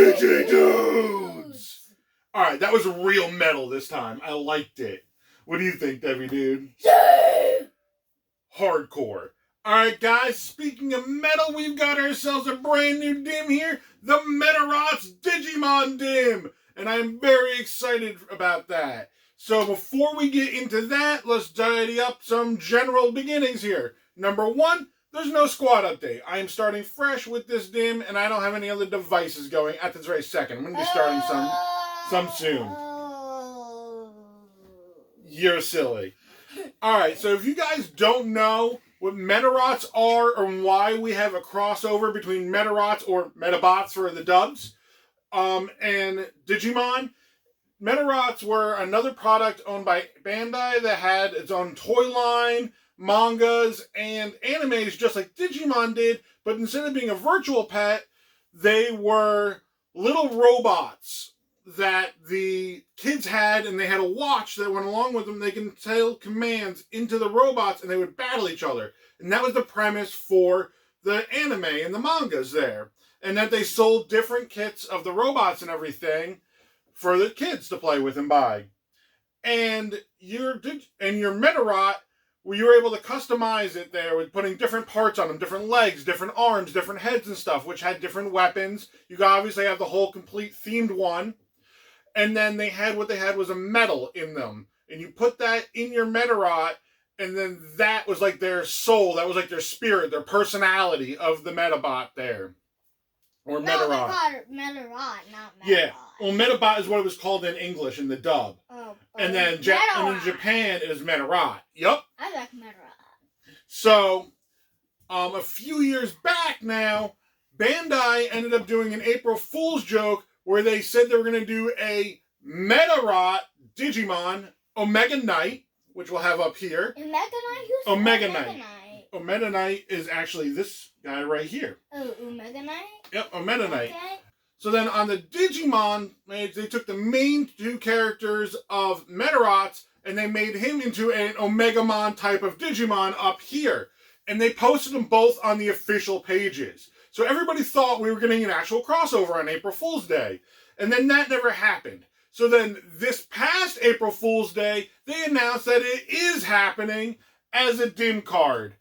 Digi-Dudes! Alright, that was real metal this time. I liked it. What do you think, Debbie Dude? Hardcore. Alright, guys, speaking of metal, we've got ourselves a brand new dim here, the Medarot's Digimon dim. And I'm very excited about that. So before we get into that, let's tidy up some general beginnings here. Number one, there's no squad update. I am starting fresh with this dim, and I don't have any other devices going at this very second. I'm going to be starting some soon. You're silly. Alright, so if you guys don't know what Medarots are or why we have a crossover between Medarots or Medabots for the dubs and Digimon, Medarots were another product owned by Bandai that had its own toy line, mangas, and animes just like Digimon did, but instead of being a virtual pet, they were little robots that the kids had, and they had a watch that went along with them. They can tell commands into the robots, and they would battle each other. And that was the premise for the anime and the mangas there. And that they sold different kits of the robots and everything for the kids to play with and buy. And your Medarot, where you were able to customize it there with putting different parts on them, different legs, different arms, different heads and stuff, which had different weapons. You could obviously have the whole complete themed one. And then what they had was a medal in them. And you put that in your Medarot, and then that was like their soul, that was like their spirit, their personality of the Medabot there. Or no, Medarot. they called it Medarot, not Medabot. Yeah. Well, Medabot is what it was called in English in the dub. Oh, and then in Japan, it is Medarot. Yup. I like Medarot. So, a few years back now, Bandai ended up doing an April Fool's joke where they said they were going to do a Medarot Digimon Omega Knight, which we'll have up here. Omega Knight? Who's Omega Knight? Omega Knight is actually this guy right here. Oh, Omega Knight? Yep, Omega Knight. Okay. So then on the Digimon, they took the main two characters of Medarots and they made him into an Omegamon type of Digimon up here. And they posted them both on the official pages. So everybody thought we were getting an actual crossover on April Fool's Day. And then that never happened. So then this past April Fool's Day, they announced that it is happening as a dim card.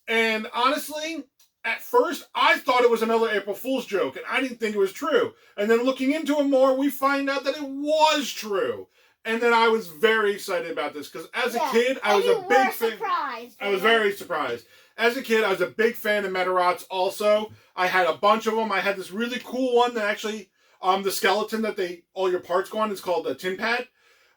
And honestly, at first, I thought it was another April Fool's joke, and I didn't think it was true. And then looking into it more, we find out that it was true. And then I was very excited about this, because as a kid, I was a big fan. I was very surprised. As a kid, I was a big fan of Medarots also. I had a bunch of them. I had this really cool one that actually, the skeleton that all your parts go on is called a tin pad.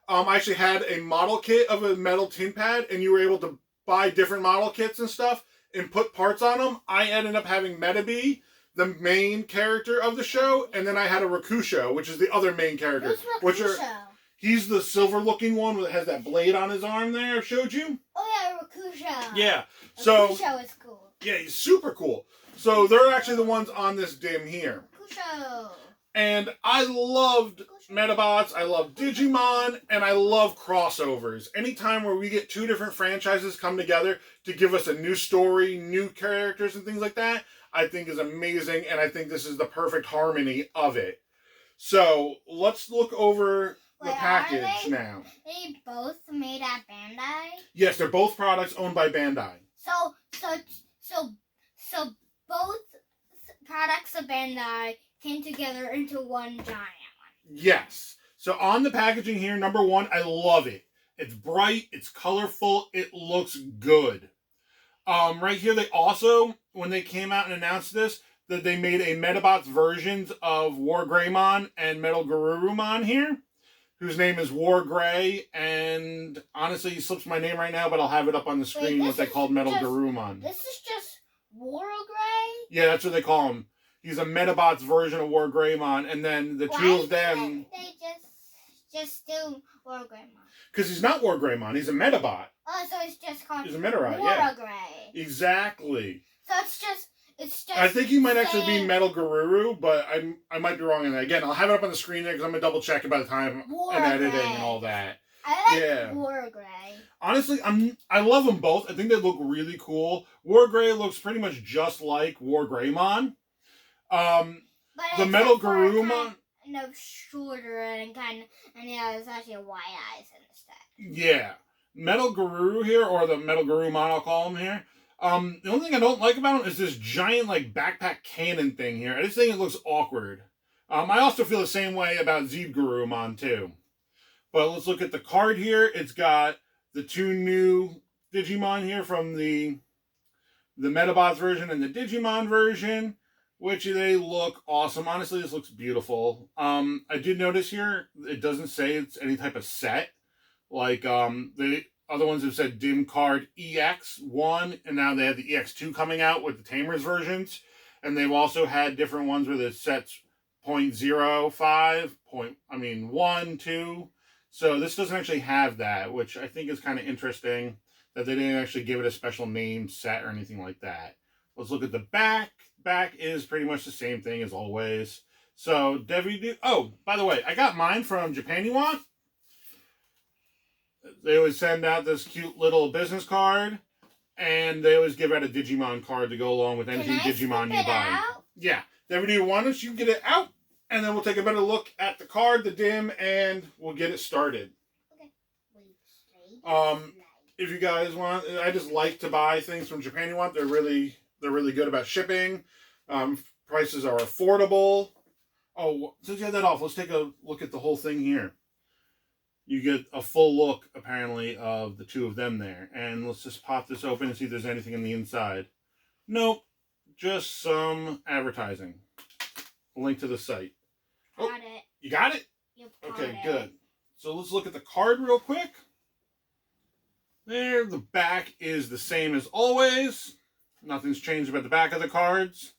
I actually had a model kit of a metal tin pad, and you were able to buy different model kits and stuff and put parts on them. I ended up having Metabee, the main character of the show, and then I had a Rakusho, which is the other main character. Who's Rakusho? He's the silver-looking one that has that blade on his arm there. I showed you. Oh yeah, Rakusho. Yeah. So Rakusho is cool. Yeah, he's super cool. So they're actually the ones on this dim here. Rakusho. And I loved Medabots, I love Digimon, and I love crossovers. Anytime where we get two different franchises come together to give us a new story, new characters, and things like that, I think is amazing, and I think this is the perfect harmony of it. So, let's look over the package now. They both made at Bandai? Yes, they're both products owned by Bandai. So both products of Bandai came together into one giant one. Yes. So on the packaging here, number one, I love it. It's bright, it's colorful, it looks good. Right here, they also, when they came out and announced this, that they made a Medabots versions of War Greymon and Metal Garurumon here, whose name is War Grey, and honestly, he slips my name right now, but I'll have it up on the screen, what they called Metal Garurumon. This is just War Grey? Yeah, that's what they call him. He's a Medabots version of War Greymon, and then the two of them... They just do War Greymon? Because he's not War Greymon, he's a Medabot. Oh, so it's just called he's a Medarot, War Grey. Exactly. So it's just I think he might actually be Metal Garuru, but I might be wrong on that. Again, I'll have it up on the screen there because I'm going to double check it by the time and editing and all that. I like War Grey. Honestly, I love them both. I think they look really cool. War Grey looks pretty much just like War Greymon. But The Metal Garurumon. Kind of shorter and it's actually white eyes instead. Yeah. Metal Guru here, or the Metal Garurumon, I'll call him here. The only thing I don't like about him is this giant, like, backpack cannon thing here. I just think it looks awkward. I also feel the same way about Garurumon, too. But let's look at the card here. It's got the 2 new Digimon here from the Medabots version and the Digimon version, which they look awesome. Honestly, this looks beautiful. I did notice here, it doesn't say it's any type of set. Like, the other ones have said Dim Card EX1, and now they have the EX2 coming out with the Tamers versions. And they've also had different ones where the set's 0.05, 1, 2. So this doesn't actually have that, which I think is kind of interesting that they didn't actually give it a special name set or anything like that. Let's look at the back. Back is pretty much the same thing as always. So, oh, by the way, I got mine from Japan You Want. They always send out this cute little business card, and they always give out a Digimon card to go along with anything Digimon you buy. Out? Yeah. DVD, why don't you get it out, and then we'll take a better look at the card, the dim, and we'll get it started. Okay. If you guys want, I just like to buy things from Japan You Want. They're really good about shipping. Prices are affordable. Oh, since you had that off, let's take a look at the whole thing here. You get a full look, apparently, of the 2 of them there. And let's just pop this open and see if there's anything in the inside. Nope. Just some advertising. A link to the site. Got it. You got it? Okay, good. So let's look at the card real quick. There, the back is the same as always. Nothing's changed about the back of the cards.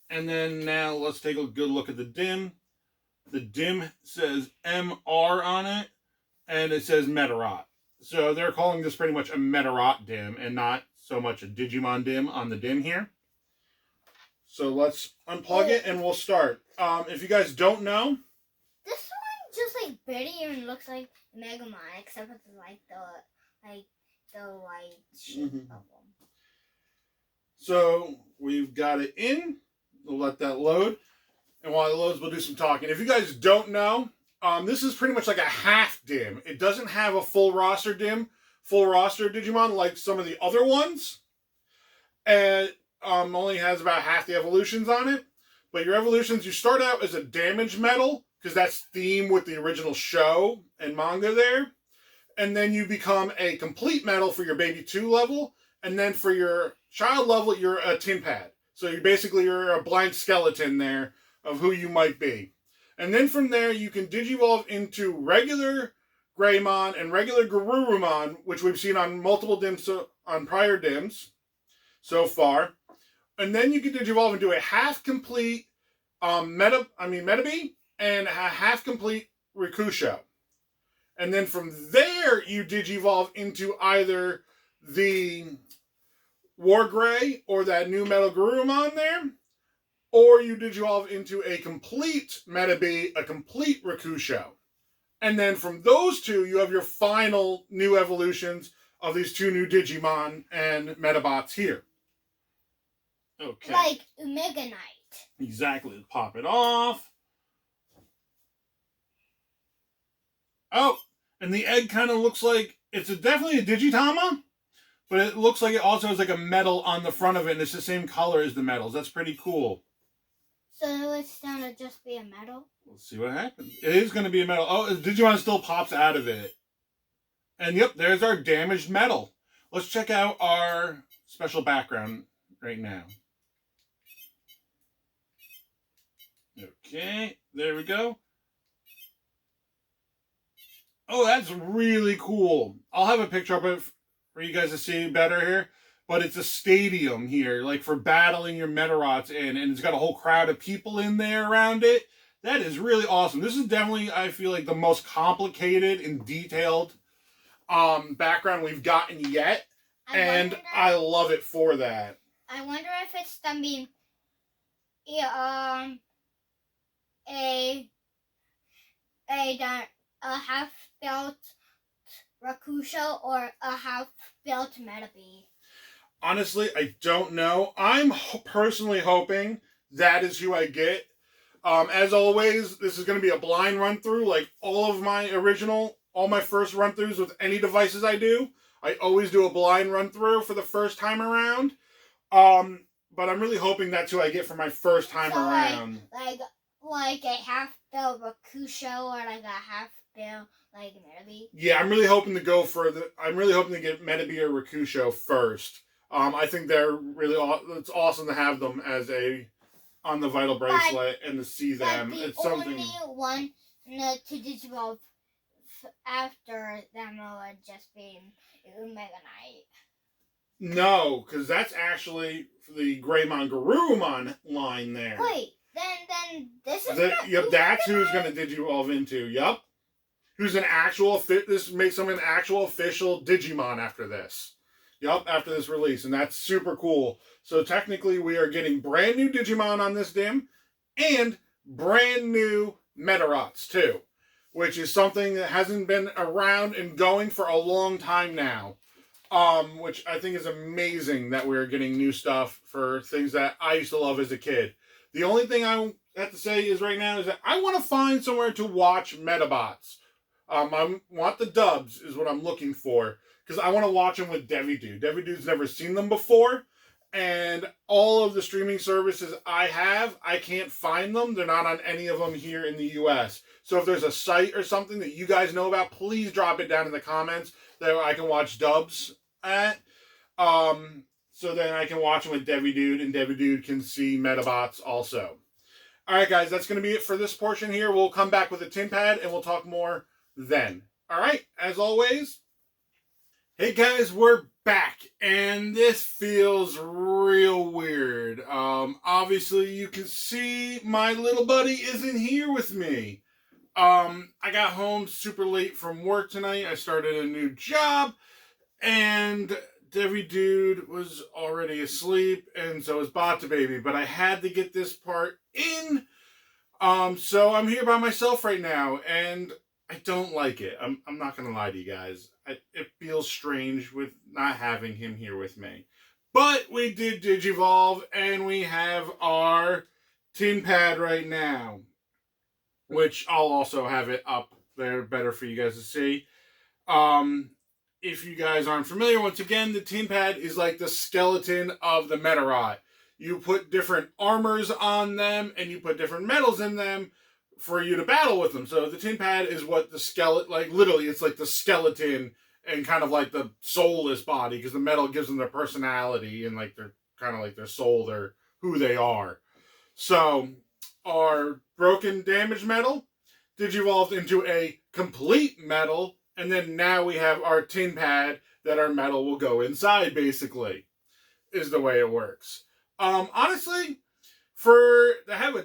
And then now let's take a good look at the dim. The dim says MR on it, and it says Medarot. So they're calling this pretty much a Medarot dim, and not so much a Digimon dim on the dim here. So let's unplug it, and we'll start. If you guys don't know, this one just like barely even looks like Megamon, except with like the white shape of them. So we've got it in. We'll let that load. And while it loads, we'll do some talking. If you guys don't know, this is pretty much like a half dim. It doesn't have a full roster Digimon like some of the other ones. And only has about half the evolutions on it. But your evolutions, you start out as a damaged metal, because that's theme with the original show and manga there. And then you become a complete metal for your baby 2 level. And then for your child level, you're a tin pad. So you're a blank skeleton there of who you might be. And then from there, you can digivolve into regular Greymon and regular Garurumon, which we've seen on multiple dims, on prior dims so far. And then you can digivolve into a half-complete Metabee and a half-complete Rikusho. And then from there, you digivolve into either the War Gray or that new Metal Garurumon there, or you digivolve into a complete Metabee, a complete Rikusho. And then from those 2, you have your final new evolutions of these 2 new Digimon and Medabots here. Okay. Like Omega Knight. Exactly. Pop it off. Oh, and the egg kind of looks like, it's definitely a Digitama, but it looks like it also has like a metal on the front of it, and it's the same color as the metals. That's pretty cool. So it's going to just be a metal? Let's see what happens. It is going to be a metal. Oh, Digimon still pops out of it. And yep, there's our damaged metal. Let's check out our special background right now. Okay, there we go. Oh, that's really cool. I'll have a picture of it for you guys to see better here. But it's a stadium here, like for battling your Medarots in, and it's got a whole crowd of people in there around it. That is really awesome. This is definitely, I feel like, the most complicated and detailed background we've gotten yet, and I love it for that. I wonder if it's gonna be a half-built Rakusho or a half-built Metabee. Honestly, I don't know. I'm personally hoping that is who I get. As always, this is going to be a blind run through, like all my first run throughs with any devices I do. I always do a blind run through for the first time around. But I'm really hoping that's who I get for my first time around. Like a half bill Rakusho or like a half bill like Metabee. Yeah, I'm really hoping to get Metabee or Rakusho first. I think they're really it's awesome to have them as on the Vital Bracelet and to see them. It's something. Only one to Digivolve after them would just be Mega Knight. No, because that's actually the Greymon Garurumon line there. Wait, then this is yep, that's who's going to Digivolve into. Yep, who's an actual this makes him an actual official Digimon after this. Yep, after this release, and that's super cool. So technically, we are getting brand new Digimon on this dim, and brand new Medarots too, which is something that hasn't been around and going for a long time now. Which I think is amazing that we're getting new stuff for things that I used to love as a kid. The only thing I have to say is right now is that I want to find somewhere to watch Medabots. I want the dubs is what I'm looking for, because I want to watch them with Digidude. Digidude's never seen them before, and all of the streaming services I can't find them. They're not on any of them here in the US. So if there's a site or something that you guys know about, please drop it down in the comments that I can watch dubs at. So then I can watch them with Digidude, and Digidude can see Medabots also. Alright guys, that's going to be it for this portion here. We'll come back with a tin pad and we'll talk more then. Alright, as always, hey guys, we're back, and this feels real weird. Obviously you can see my little buddy isn't here with me. I got home super late from work tonight. I started a new job, and Digidude was already asleep, and so was Bata Baby, but I had to get this part in. So I'm here by myself right now, and I don't like it. I'm not gonna lie to you guys. It feels strange with not having him here with me. But we did Digivolve, and we have our tin pad right now, which I'll also have it up there better for you guys to see. If you guys aren't familiar, once again, the tin pad is like the skeleton of the Medarot. You put different armors on them, and you put different metals in them for you to battle with them. So the tin pad is what the skeleton, like literally, it's like the skeleton and kind of like the soulless body, because the metal gives them their personality and like they're kind of like their soul, they're who they are. So our broken damaged metal digivolved into a complete metal, and then now we have our tin pad that our metal will go inside, basically, is the way it works. Honestly, to have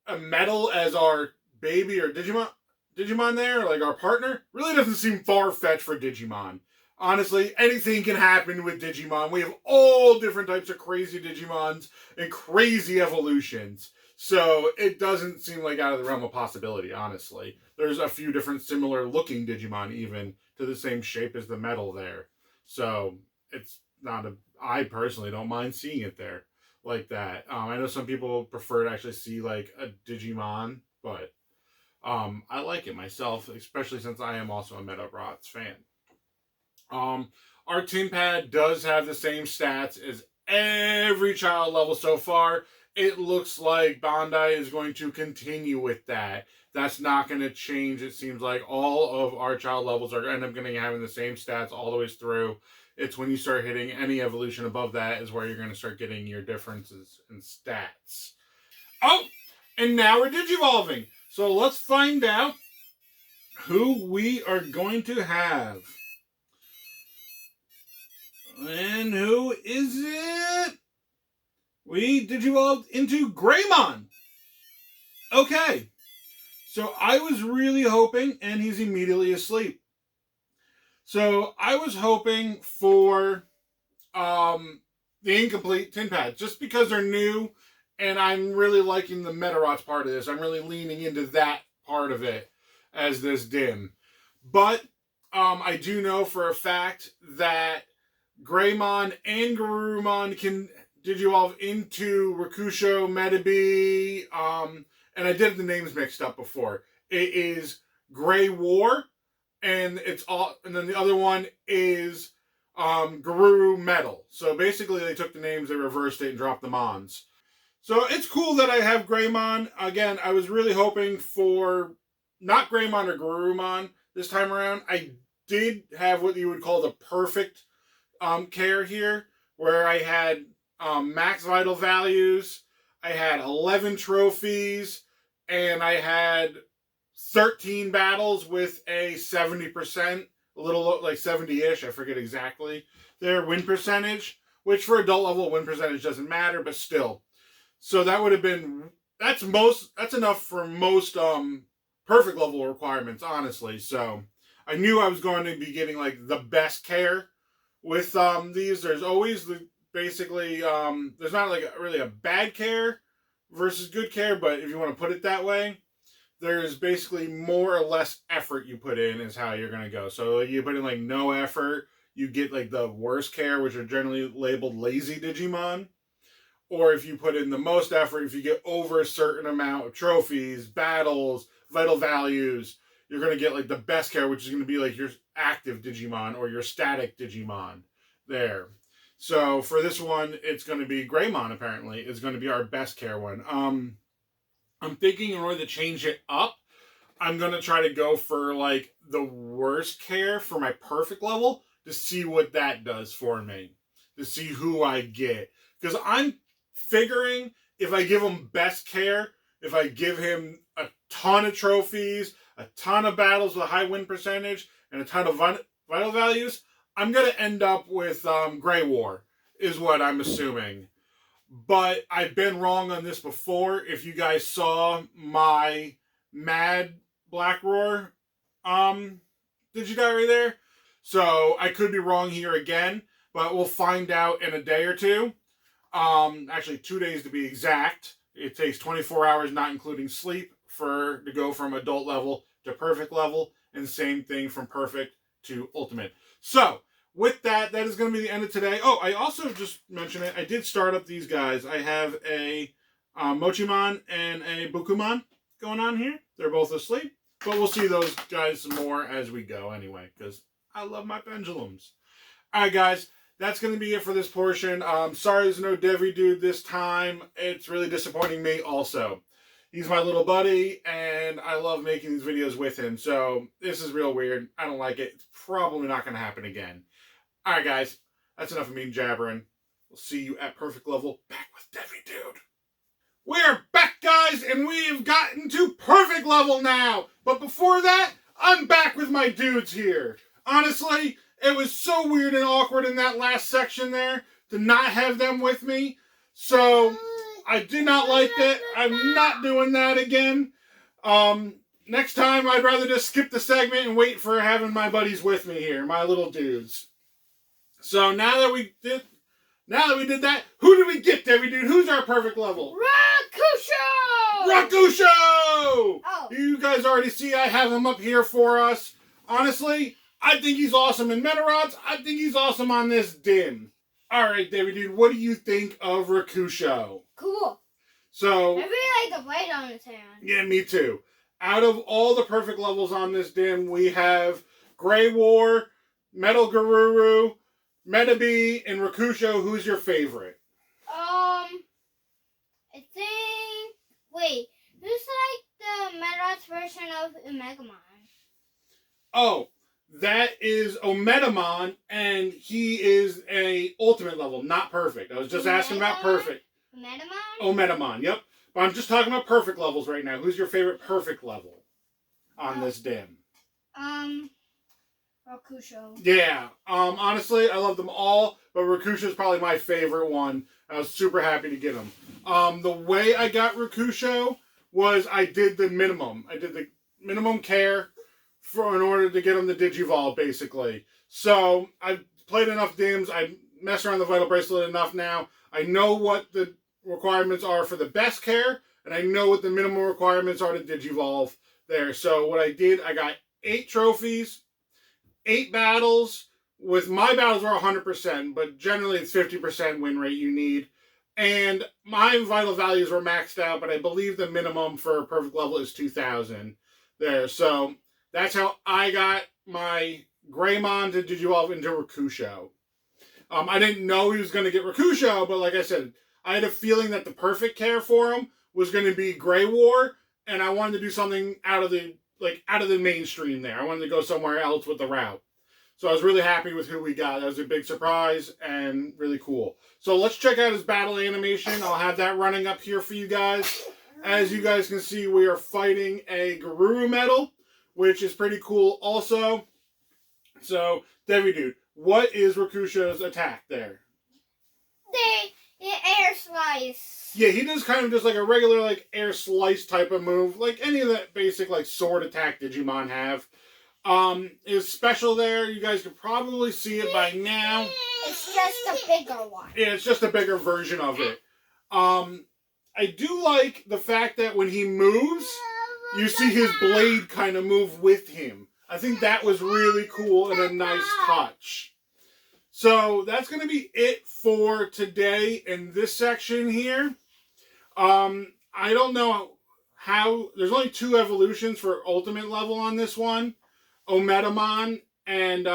a metal as our baby or Digimon there, like our partner, really doesn't seem far-fetched for Digimon. Honestly, anything can happen with Digimon. We have all different types of crazy Digimons and crazy evolutions. So it doesn't seem like out of the realm of possibility, honestly. There's a few different similar looking Digimon even to the same shape as the metal there. So it's not I personally don't mind seeing it there like that. I know some people prefer to actually see like a Digimon, but I like it myself, especially since I am also a Medarots fan. Our tin pad does have the same stats as every child level so far. It looks like Bandai is going to continue with that. That's not going to change. It seems like all of our child levels are end up going to having the same stats all the way through. It's when you start hitting any evolution above that is where you're going to start getting your differences in stats. Oh, and now we're digivolving. So let's find out who we are going to have. And who is it? We digivolved into Greymon. Okay. So I was really hoping, and he's immediately asleep. So I was hoping for the incomplete tin pads, just because they're new, and I'm really liking the Medarots part of this. I'm really leaning into that part of it as this dim. But I do know for a fact that Greymon and Garurumon can Digivolve into Rakusho, Metabee, and I did the names mixed up before. It is Grey War, and then the other one is Garuru Metal. So basically, they took the names, they reversed it, and dropped the Mons. So it's cool that I have Greymon. Again, I was really hoping for not Greymon or Garurumon this time around. I did have what you would call the perfect care here, where I had max vital values, I had 11 trophies, and I had 13 battles with a 70%, a little like 70-ish, I forget exactly, their win percentage, which for adult level win percentage doesn't matter, but still. So that would have been, that's enough for most perfect level requirements, honestly. So I knew I was going to be getting like the best care with these. There's always basically there's not like really a bad care versus good care, but if you want to put it that way, there's basically more or less effort you put in is how you're going to go. So you put in like no effort, you get like the worst care, which are generally labeled lazy Digimon. Or if you put in the most effort, if you get over a certain amount of trophies, battles, vital values, you're going to get like the best care, which is going to be like your active Digimon or your static Digimon there. So for this one, it's going to be Greymon, apparently. It's going to be our best care one. I'm thinking in order to change it up, I'm going to try to go for like the worst care for my perfect level to see what that does for me. To see who I get. Because I'm figuring if I give him best care, if I give him a ton of trophies, a ton of battles with a high win percentage, and a ton of vital values, I'm going to end up with Grey War, is what I'm assuming. But I've been wrong on this before. If you guys saw my Mad Black Roar Digidiary there. So I could be wrong here again, but we'll find out in a day or two. Actually 2 days to be exact. It takes 24 hours, not including sleep, to go from adult level to perfect level, and same thing from perfect to ultimate. So, with that is going to be the end of today. Oh, I also just mentioned it. I did start up these guys. I have a Mochimon and a Bukumon going on here. They're both asleep, but we'll see those guys some more as we go anyway, because I love my pendulums. All right, guys. That's going to be it for this portion. Sorry there's no Digidude this time. It's really disappointing me also. He's my little buddy, and I love making these videos with him. So this is real weird. I don't like it. It's probably not going to happen again. All right, guys. That's enough of me jabbering. We'll see you at perfect level back with Digidude. We're back, guys, and we've gotten to perfect level now. But before that, I'm back with my dudes here. Honestly, it was so weird and awkward in that last section there to not have them with me. So I did not like that. I'm not doing that again. Next time, I'd rather just skip the segment and wait for having my buddies with me here, my little dudes. So now that we did that, who did we get, Digidude? Who's our perfect level? Rakusho! Oh. You guys already see I have him up here for us. Honestly, I think he's awesome in Medarot. I think he's awesome on this dim. Alright, Digidude, what do you think of Rakusho? Cool. So, I really like the white on his hand. Yeah, me too. Out of all the perfect levels on this dim, we have Grey War, Metal Garuru, Metabee, and Rakusho. Who's your favorite? I think... Wait, who's like the Medarot's version of Megamon? Oh, that is Omedamon, and he is a ultimate level, not perfect. I was just asking about perfect. Omedamon, yep. But I'm just talking about perfect levels right now. Who's your favorite perfect level on this dim? Rakusho. Yeah. Honestly, I love them all, but Rakusho is probably my favorite one. I was super happy to get him. The way I got Rakusho was I did the minimum. I did the minimum care in order to get him the Digivolve, basically. So I've played enough dims. I messed around the Vital Bracelet enough now. I know what the requirements are for the best care, and I know what the minimum requirements are to Digivolve there. So what I did, I got 8 trophies, 8 battles. With my battles are 100%, but generally it's 50% win rate you need. And my vital values were maxed out, but I believe the minimum for a perfect level is 2,000 there. So that's how I got my Greymon to Digivolve into Rakusho. I didn't know he was going to get Rakusho, but like I said, I had a feeling that the perfect care for him was going to be Grey War, and I wanted to do something out of the mainstream there. I wanted to go somewhere else with the route. So I was really happy with who we got. That was a big surprise and really cool. So let's check out his battle animation. I'll have that running up here for you guys. As you guys can see, we are fighting a Garuru Metal, which is pretty cool also. So, Digidude, what is Rakusho's attack there? The air slice. Yeah, he does kind of just like a regular like air slice type of move, like any of that basic like sword attack Digimon have. Is special there. You guys could probably see it by now. It's just a bigger one. Yeah, it's just a bigger version of it. I do like the fact that when he moves, you see his blade kind of move with him. I think that was really cool and a nice touch. So that's going to be it for today in this section here. I don't know how... There's only 2 evolutions for Ultimate level on this one. Omedamon and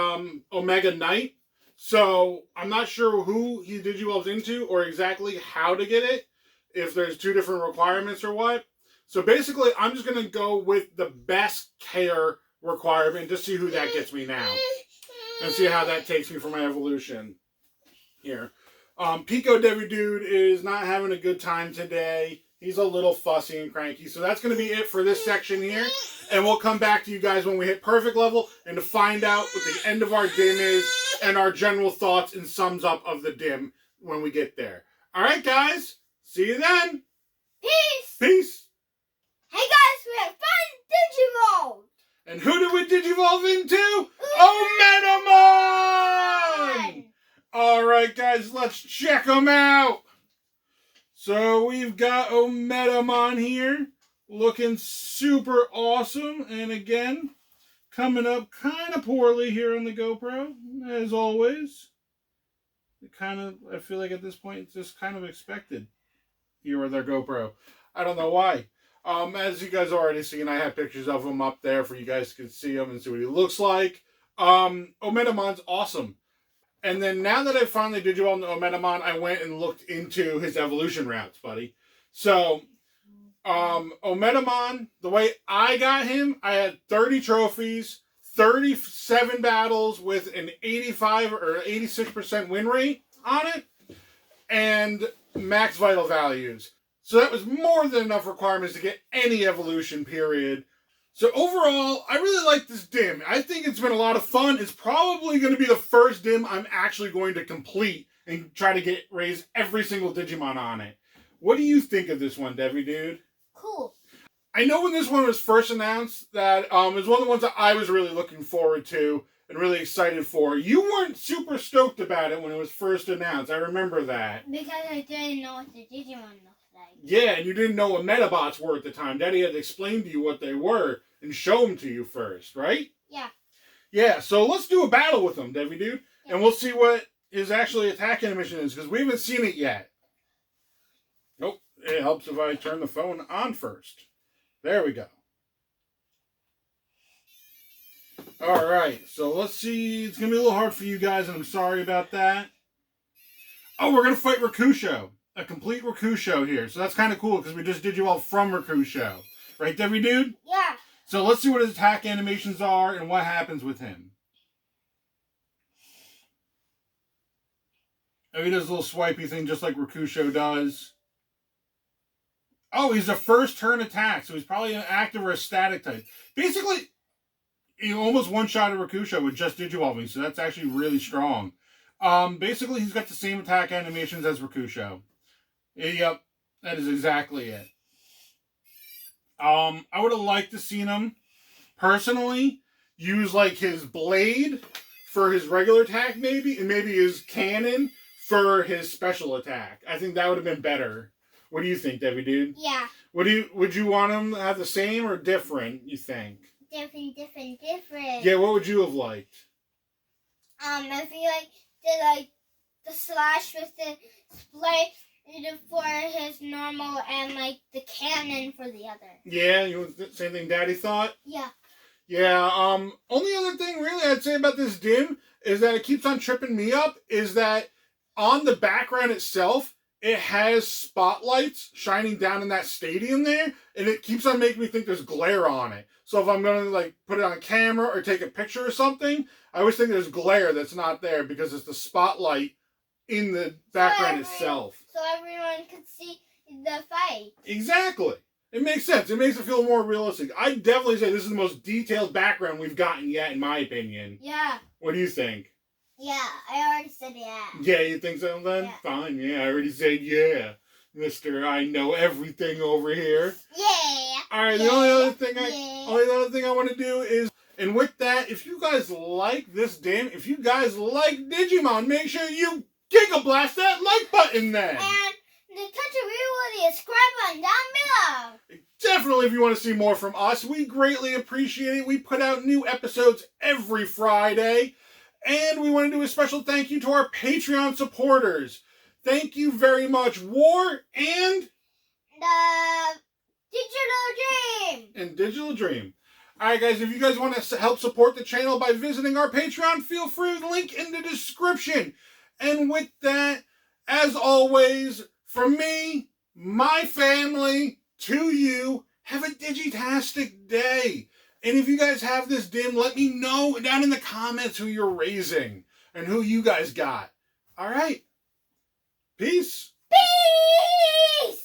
Omega Knight. So I'm not sure who he Digivolves into or exactly how to get it. If there's 2 different requirements or what. So basically, I'm just going to go with the best care requirement to see who that gets me now. And see how that takes me for my evolution here. Pico Digidude is not having a good time today. He's a little fussy and cranky. So that's going to be it for this section here. And we'll come back to you guys when we hit perfect level and to find out what the end of our dim is and our general thoughts and sums up of the dim when we get there. All right, guys. See you then. Peace. Peace. Hey, guys, we have fun Digimon. And who did we Digivolve into? Omedamon! Alright, guys, let's check them out. So we've got Omedamon here, looking super awesome. And again, coming up kind of poorly here on the GoPro, as always. I feel like at this point, it's just kind of expected here with our GoPro. I don't know why. As you guys already seen, I have pictures of him up there for you guys to see him and see what he looks like. Omedamon's awesome. And then now that I finally Digivolved Omedamon, I went and looked into his evolution routes, buddy. So, Omedamon, the way I got him, I had 30 trophies, 37 battles with an 85 or 86% win rate on it, and max vital values. So that was more than enough requirements to get any evolution, period. So overall, I really like this dim. I think it's been a lot of fun. It's probably going to be the first dim I'm actually going to complete and try to raise every single Digimon on it. What do you think of this one, Digidude? Cool. I know when this one was first announced that it was one of the ones that I was really looking forward to and really excited for. You weren't super stoked about it when it was first announced. I remember that. Because I didn't know what the Digimon looked like. Yeah, and you didn't know what Metabots were at the time. Daddy had to explain to you what they were and show them to you first, right? Yeah. Yeah, so let's do a battle with them, Digidude. Yeah. And we'll see what his actually attack animation is, because we haven't seen it yet. Nope, it helps if I turn the phone on first. There we go. Alright, so let's see. It's going to be a little hard for you guys, and I'm sorry about that. Oh, we're going to fight Rakusho. A complete Rakusho here. So that's kind of cool, because we just Digivolved from Rakusho. Right, Digidude? Yeah. So let's see what his attack animations are and what happens with him. Oh, he does a little swipey thing just like Rakusho does. Oh, he's a first turn attack, so he's probably an active or a static type. Basically, he almost one-shotted Rakusho with just Digivolving, so that's actually really strong. Basically, he's got the same attack animations as Rakusho. Yep, that is exactly it. I would have liked to seen him, personally, use like his blade for his regular attack maybe, and maybe his cannon for his special attack. I think that would have been better. What do you think, Digidude? Yeah. Would you want him to have the same or different, you think? Different. Yeah, what would you have liked? I feel like the slash with the spray for his normal and like the cannon for the other. Yeah, same thing Daddy thought? Yeah. Yeah, only other thing really I'd say about this dim is that it keeps on tripping me up is that on the background itself, it has spotlights shining down in that stadium there, and it keeps on making me think there's glare on it. So if I'm going to like put it on camera or take a picture or something, I always think there's glare that's not there because it's the spotlight in the background itself. So everyone could see the fight. Exactly. It makes sense. It makes it feel more realistic. I'd definitely say this is the most detailed background we've gotten yet, in my opinion. Yeah. What do you think? Yeah, I already said yeah. Yeah, you think so then? Yeah. Fine, yeah, I already said yeah. Mr. I know everything over here. Yeah. Alright, yeah. the only other thing I want to do is, and with that, if you guys like this dim, if you guys like Digimon, make sure you Giga Blast that like button then. And touch a review with the subscribe button down below. Definitely, if you want to see more from us, we greatly appreciate it. We put out new episodes every Friday. And we want to do a special thank you to our Patreon supporters. Thank you very much, War and the Digital Dream. And Digital Dream. Alright guys, if you guys want to help support the channel by visiting our Patreon, feel free to link in the description. And with that, as always, from me, my family, to you, have a digitastic day. And if you guys have this dim, let me know down in the comments who you're raising and who you guys got. All right. Peace. Peace.